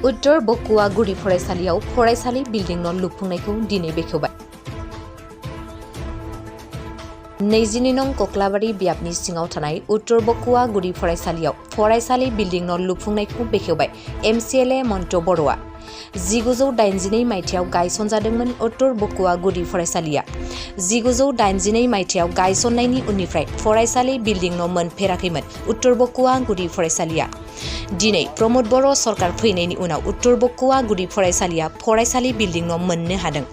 उत्तर बकुवा गुदि फरायसालियाव फरायसालि बिल्डिं न' लुफुंनायखौ दिनै बेखेवबाय। 22 नं कक्लाबारि बियाबनि सिङाव थानाय उत्तर बकुवा गुदि फरायसालियाव फरायसालि बिल्डिं न' लुफुंनायखौ बेखेवबाय MCLA मन्ट बर'आ। 1982 मायथाइयाव गायसनजादोंमोन उत्तर बकुवा गुदि फरायसालिया। 1982 मायथाइयाव गायसननायनि उननिफ्राय फरायसालि बिल्डिं न' मोनफेराखैमोन उत्तर बकुवा गुदि फरायसालिया। दिनै प्रमोद बर' सरकार फैनायनि उनाव उत्तर बकुवा गुदि फरायसालिया फरायसालि बिल्डिं न' मोननो हादों।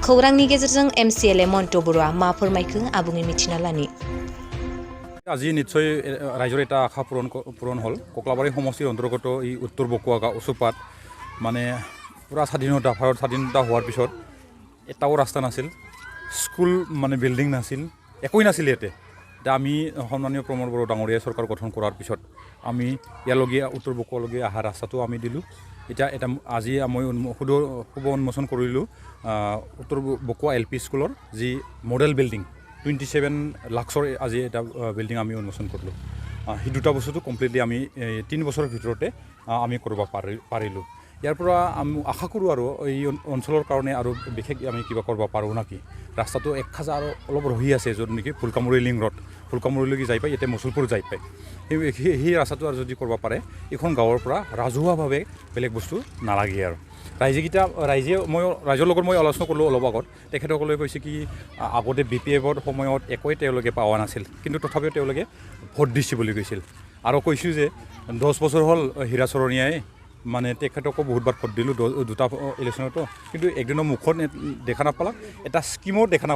खौरांनि गेजेरजों MCLA मन्ट बर'आ मा फोरमायखो आबुङै मिथिना लानि। আজি নিশ্চয় ৰাইজৰ এটা আশা পূৰণ হ'ল। কক্লাবাৰী সমষ্টিৰ অন্তৰ্গত এই উত্তৰ বকুৱা গাঁও ওচৰপাত মানে পুৰা স্বাধীনতা ভাৰত স্বাধীনতা হোৱাৰ পিছত এটাও ৰাস্তা নাছিল, স্কুল মানে বিল্ডিং নাছিল, একোই নাছিল ইয়াতে। এতিয়া আমি সন্মানীয় প্ৰমোদ বড়ো ডাঙৰীয়াই চৰকাৰ গঠন কৰাৰ পিছত আমি ইয়ালৈকে উত্তৰ বকুৱালৈকে অহা ৰাস্তাটো আমি দিলোঁ। এতিয়া এটা আজি মই শুভ উন্মোচন কৰিলোঁ উত্তৰ বকুৱা LP স্কুলৰ যি মডেল বিল্ডিং 27 লাখৰ আজি এটা বিল্ডিং আমি উন্মোচন কৰিলোঁ। সেই দুটা বস্তুটো কমপ্লিটলি আমি 3 বছৰৰ ভিতৰতে আমি কৰিব পাৰিলোঁ। ইয়াৰ পৰা আমি আশা কৰোঁ আৰু এই অঞ্চলৰ কাৰণে আৰু বিশেষ আমি কিবা কৰিব পাৰোঁ নেকি। ৰাস্তাটো এক খাজা আৰু অলপ ৰহি আছে, য'ত নেকি ফুলকামুৰী লিং ৰোড ফুলকামুৰীলৈকে যাই পায়, এতিয়া মচুলপুৰ যাই পায়। সেই ৰাস্তাটো আৰু যদি কৰিব পাৰে এইখন গাঁৱৰ পৰা ৰাজহুৱাভাৱে বেলেগ বস্তু নালাগে আৰু ৰাইজৰ লগত মই আলোচনা কৰিলোঁ অলপ আগত। তেখেতসকলে কৈছে কি আগতে BPFৰ সময়ত একোৱে তেওঁলোকে পোৱা নাছিল, কিন্তু তথাপিও তেওঁলোকে ভোট দিছে বুলি কৈছিল। আৰু কৈছোঁ যে 10 বছৰ হ'ল হীৰা চৰণীয়াই মানে তেখেতকো বহুতবাৰ ভোট দিলোঁ দুটা ইলেকশ্যনতো, কিন্তু একদিনৰ মুখত দেখা নাপালাক, এটা স্কিমো দেখা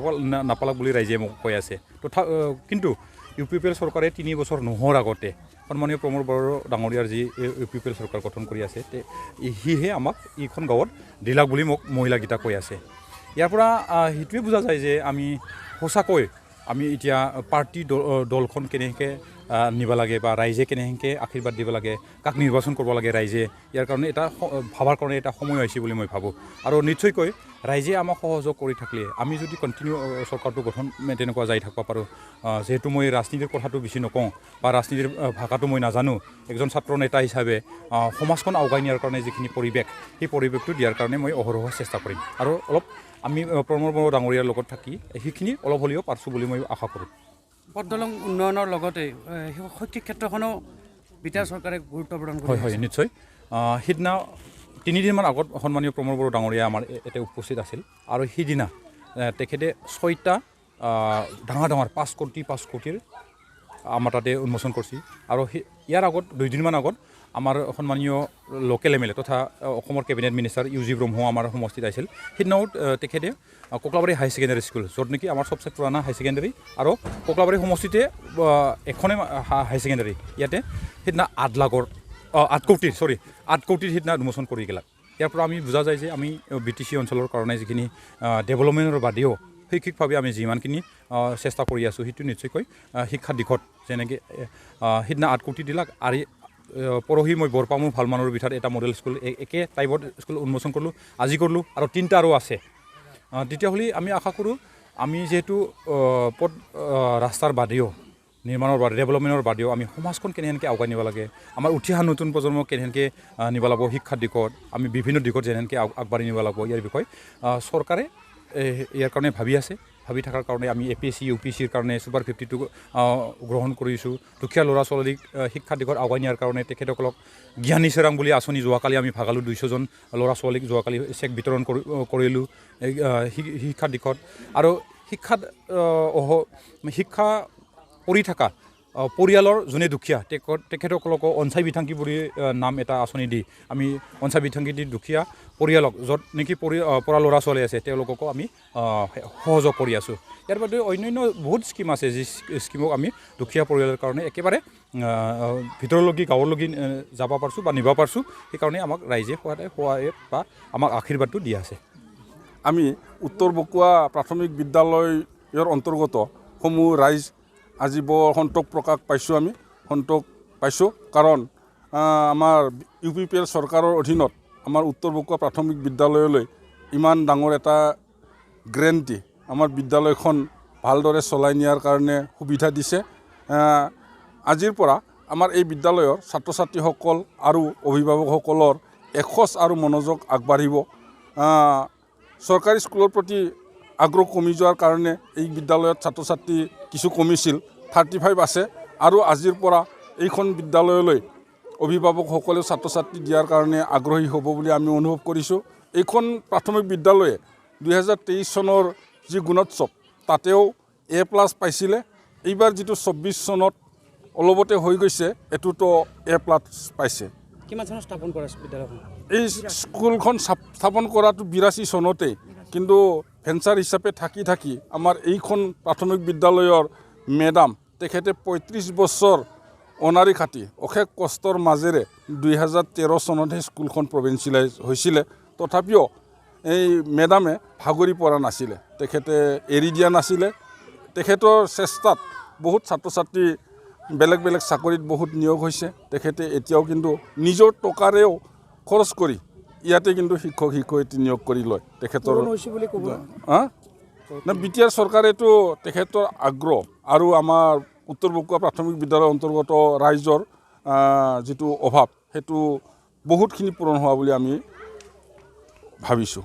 নাপালাক বুলি ৰাইজে মোক কৈ আছে। কিন্তু UPPL চৰকাৰে 3 বছৰ নোহোৱাৰ আগতে সন্মানীয় প্ৰমোদ বড়ো ডাঙৰীয়াৰ যি UPPL চৰকাৰ গঠন কৰি আছে সিহে আমাক এইখন গাঁৱত দিলাক বুলি মোক মহিলাকেইটা কৈ আছে। ইয়াৰ পৰা সেইটোৱে বুজা যায় যে আমি সঁচাকৈ আমি এতিয়া পাৰ্টি দলখন কেনেকৈ নিব লাগে বা ৰাইজে কেনেকৈ আশীৰ্বাদ দিব লাগে, কাক নিৰ্বাচন কৰিব লাগে ৰাইজে, ইয়াৰ কাৰণে এটা ভাবাৰ কাৰণে এটা সময় আহিছে বুলি মই ভাবোঁ। আৰু নিশ্চয়কৈ ৰাইজে আমাক সহযোগ কৰি থাকিলে আমি যদি কণ্টিনিউ চৰকাৰটো গঠন তেনেকুৱা যাই থাকিব পাৰোঁ। যিহেতু মই ৰাজনীতিৰ কথাটো বেছি নকওঁ বা ৰাজনীতিৰ ভাষাটো মই নাজানো, এজন ছাত্ৰ নেতা হিচাপে সমাজখন আগুৱাই নিয়াৰ কাৰণে যিখিনি পৰিৱেশ সেই পৰিৱেশটো দিয়াৰ কাৰণে মই অহৰহ চেষ্টা কৰিম। আৰু অলপ আমি প্ৰমোদ বড়ো ডাঙৰীয়াৰ লগত থাকি সেইখিনি অলপ হ'লেও পাৰছোঁ বুলি মই আশা কৰোঁ। পথদলং উন্নয়নৰ লগতে শৈক্ষিক ক্ষেত্ৰখনো বিটাৰ চৰকাৰে গুৰুত্ব প্ৰদান কৰে। হয় নিশ্চয়। সিদিনা 3 দিনমান আগত সন্মানীয় প্ৰমোদ বড়ো ডাঙৰীয়া আমাৰ ইয়াতে উপস্থিত আছিল, আৰু সিদিনা তেখেতে 6টা ডাঙৰ 5 কোটিৰ আমাৰ তাতে উন্মোচন কৰিছে। আৰু ইয়াৰ আগত 2 দিনমান আগত আমাৰ সন্মানীয় লোকেল MLA তথা অসমৰ কেবিনেট মিনিষ্টাৰ UG ব্ৰহ্ম আমাৰ সমষ্টিত আহিছিল। সিদিনাও তেখেতে কক্লাবাৰী হাই ছেকেণ্ডাৰী স্কুল, য'ত নেকি আমাৰ চবচে পুৰণা হাই ছেকেণ্ডাৰী আৰু কক্লাবাৰী সমষ্টিতে এখনে হাই ছেকেণ্ডাৰী, ইয়াতে সিদিনা 8 কোটিৰ সিদিনা উন্মোচন কৰি গেলাক। ইয়াৰ পৰা আমি বুজা যায় যে আমি BTC অঞ্চলৰ কাৰণে যিখিনি ডেভেলপমেণ্টৰ বাদেও শৈক্ষিকভাৱে আমি যিমানখিনি চেষ্টা কৰি আছোঁ সেইটো নিশ্চয়কৈ শিক্ষাৰ দিশত যেনেকৈ সিদিনা 8 কোটি দিলাক। আৰু পৰহি মই বৰপামু ভালমানৰ ভিতৰত এটা মডেল স্কুল একে টাইপত স্কুল উন্মোচন কৰিলোঁ, আজি কৰিলোঁ, আৰু 3টা আৰু আছে। তেতিয়াহ'লে আমি আশা কৰোঁ আমি যিহেতু ৰাস্তাৰ বাদেও নিৰ্মাণৰ বাদে ডেভেলপমেণ্টৰ বাদেও আমি সমাজখন কেনেকৈ আগুৱাই নিব লাগে, আমাৰ উঠি অহা নতুন প্ৰজন্মক কেনেকৈ নিব লাগিব, শিক্ষাৰ দিশত আমি বিভিন্ন দিশত যেনেকৈ আগবাঢ়ি নিব লাগিব, ইয়াৰ বিষয়ে চৰকাৰে ইয়াৰ কাৰণে ভাবি থকাৰ কাৰণে আমি APSC UPCৰ কাৰণে Super 52 গ্ৰহণ কৰিছোঁ। দুখীয়া ল'ৰা ছোৱালীক শিক্ষাৰ দিশত আগুৱাই নিয়াৰ কাৰণে তেখেতসকলক জ্ঞানী চেৰাং বুলি আঁচনি যোৱাকালি আমি ভাগালোঁ। 200জন ল'ৰা ছোৱালীক যোৱাকালি চেক বিতৰণ কৰিলোঁ শিক্ষাৰ দিশত। আৰু শিক্ষা পঢ়ি থকা পৰিয়ালৰ যোনে দুখীয়া তেখেতসকলকো অঞ্চাই বিথাংকি বুলি নাম এটা আঁচনি দি আমি অঞ্চাই বিথাংকি দি দুখীয়া পৰিয়ালক য'ত নেকি পঢ়া ল'ৰা ছোৱালী আছে তেওঁলোককো আমি সহযোগ কৰি আছোঁ। ইয়াৰ বাদে অন্যান্য বহুত স্কিম আছে যি স্কিমক আমি দুখীয়া পৰিয়ালৰ কাৰণে একেবাৰে ভিতৰলৈকে গাঁৱলৈকে যাব পাৰিছোঁ বা নিব পাৰিছোঁ। সেইকাৰণে আমাক ৰাইজে সহায় বা আমাক আশীৰ্বাদটো দি আছে। আমি উত্তৰ বকুৱা প্ৰাথমিক বিদ্যালয়ৰ অন্তৰ্গত সমূহ ৰাইজ আজি বৰ সন্তোষ প্ৰকাশ পাইছোঁ, কাৰণ আমাৰ UPPL চৰকাৰৰ অধীনত আমাৰ উত্তৰ বকুৱা প্ৰাথমিক বিদ্যালয়লৈ ইমান ডাঙৰ এটা গ্ৰেণ্টি আমাৰ বিদ্যালয়খন ভালদৰে চলাই নিয়াৰ কাৰণে সুবিধা দিছে। আজিৰ পৰা আমাৰ এই বিদ্যালয়ৰ ছাত্ৰ ছাত্ৰীসকল আৰু অভিভাৱকসকলৰ এখোজ আৰু মনোযোগ আগবাঢ়িব। চৰকাৰী স্কুলৰ প্ৰতি আগ্ৰহ কমি যোৱাৰ কাৰণে এই বিদ্যালয়ত ছাত্ৰ ছাত্ৰী কিছু কমিছিল, 35 আছে আৰু আজিৰ পৰা এইখন বিদ্যালয়লৈ অভিভাৱকসকলেও ছাত্ৰ ছাত্ৰী দিয়াৰ কাৰণে আগ্ৰহী হ'ব বুলি আমি অনুভৱ কৰিছোঁ। এইখন প্ৰাথমিক বিদ্যালয়ে 2023 চনৰ যি গুণোৎসৱ তাতেও A+ পাইছিলে। এইবাৰ যিটো 24 চনত অলপতে হৈ গৈছে এইটোতো A+ পাইছে। কিমান চনত স্থাপন কৰা বিদ্যালয়খন? এই স্কুলখন স্থাপন কৰাটো 82 চনতেই, কিন্তু ভেঞ্চাৰ হিচাপে থাকি আমাৰ এইখন প্ৰাথমিক বিদ্যালয়ৰ মেডাম তেখেতে 35 বছৰ অনাৰী খাটি অশেষ কষ্টৰ মাজেৰে 2013 চনতহে স্কুলখন প্ৰভিঞ্চিয়েলাইজ হৈছিলে। তথাপিও এই মেডামে ভাগৰি পৰা নাছিলে, তেখেতে এৰি দিয়া নাছিলে। তেখেতৰ চেষ্টাত বহুত ছাত্ৰ ছাত্ৰী বেলেগ বেলেগ চাকৰিত বহুত নিয়োগ হৈছে। তেখেতে এতিয়াও কিন্তু নিজৰ টকাৰেও খৰচ কৰি ইয়াতে কিন্তু শিক্ষক শিক্ষয়িত্ৰী নিয়োগ কৰি লয়। তেখেতৰ BTR চৰকাৰেতো তেখেতৰ আগ্ৰহ আৰু আমাৰ উত্তৰ বকুৱা প্ৰাথমিক বিদ্যালয়ৰ অন্তৰ্গত ৰাইজৰ যিটো অভাৱ সেইটো বহুতখিনি পূৰণ হোৱা বুলি আমি ভাবিছোঁ।